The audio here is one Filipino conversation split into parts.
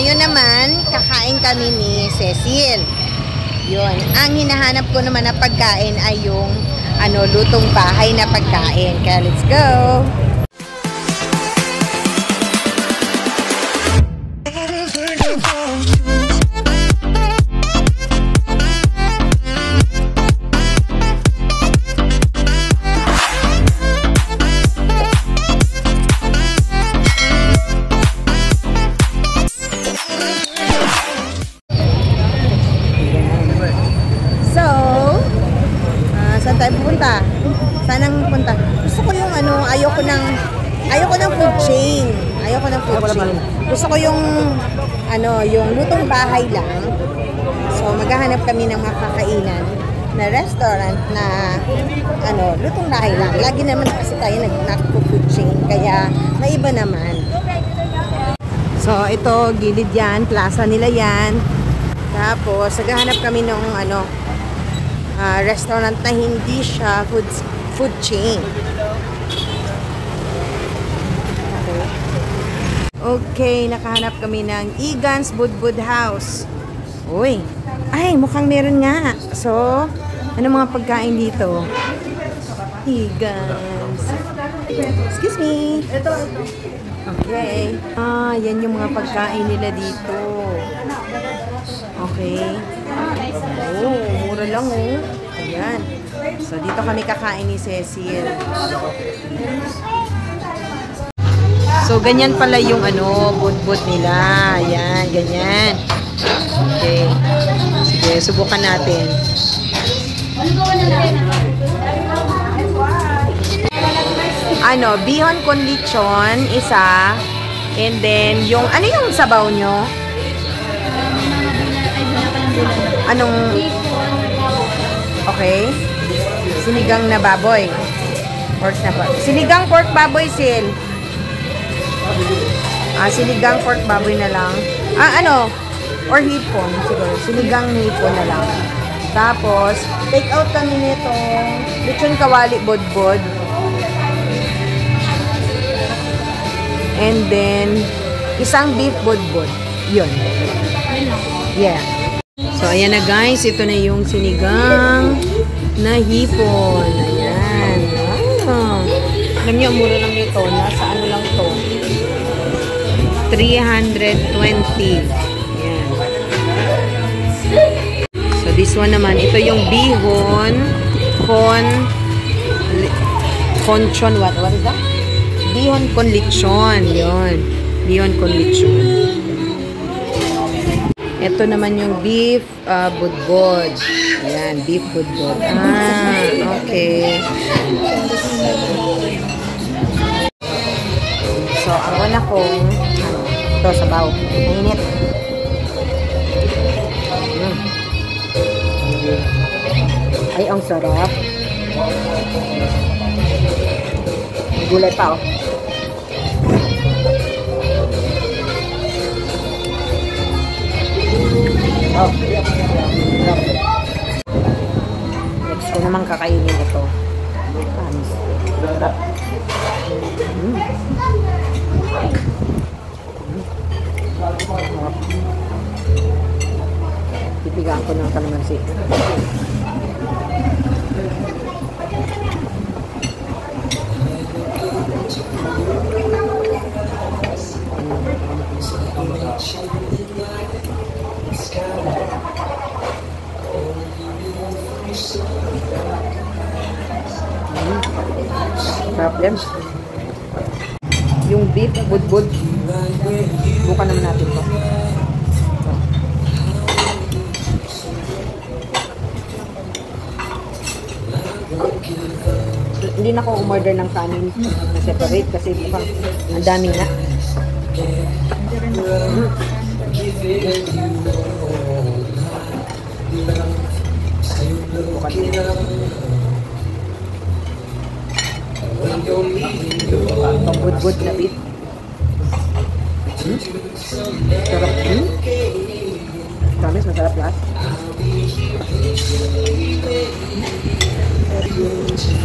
Ngayon naman, kakain kami ni Cecil. Yun. Ang hinahanap ko naman na pagkain ay yung lutong bahay na pagkain. Kaya let's go! Saan tayo pupunta? Saan ang pupunta? Gusto ko yung ayoko ng food chain. Ayoko ng food chain. Gusto ko yung yung lutong bahay lang. So maghahanap kami ng makakainan na restaurant na lutong bahay lang. Lagi naman kasi tayo nag-food chain, kaya may iba naman. So ito, gilid yan, plaza nila yan. Tapos naghahanap kami ng restaurant na hindi siya food chain. Okay, nakahanap kami ng Egan's Budbud House. Uy, ay mukhang meron nga. So, ano mga pagkain dito? Egan's. Excuse me. Okay. Yan yung mga pagkain nila dito. Okay. Oh, mura lang oh. Ayan. So, dito kami kakain ni Cecil. So, ganyan pala yung budbud nila. Ayan, ganyan. Okay. Sige, subukan natin. Bihon con lechon, isa. And then, yung sabaw nyo? Okay. Sinigang na baboy. Sinigang pork baboy, Sil. Sinigang pork baboy na lang. Or hipon, siguro. Sinigang hipon na lang. Tapos, take out kami nito. Lechon kawali bodbod. And then, isang beef bodbod. Yun. Yeah. So, ayan na guys. Ito na yung sinigang na hipon. Ayan. Alam nyo, mura lang nito. Nasa lang to. 320. Ayan. So, this one naman. Ito yung bihon conchon. What is that? Bihon con lechon. Yun. Bihon con lechon. Ito naman yung beef budbod. Ayan, beef budbod. Okay. So, ang una kong ito, sabaw. Mainit. Ay, ang sarap. Gulay pa, oh. Next ko naman kakainin ito. Pipigaan ko ng kalamansi. Sarap yan. Yung beef budbud. Bukan naman natin ito. Hindi na ako umorder ng kanin na separate kasi bukang ang dami na. Pambudbud na beef. Sarap din. Promise, masarap lahat.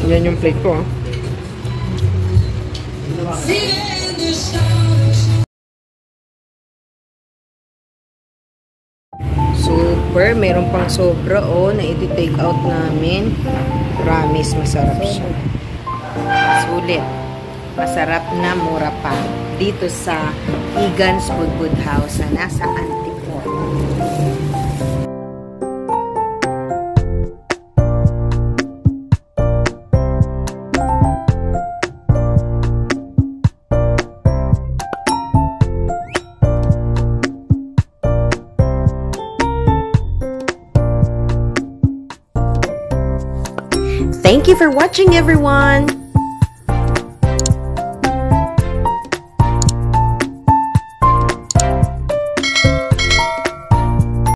Yan yung plate ko. super. Meron pang sobra, oh, na iti-take out namin. Promise, masarap siya. Sulit. Masarap na mura pa. Dito sa Egan's Budbud House na nasa Antipolo. Thank you for watching, everyone!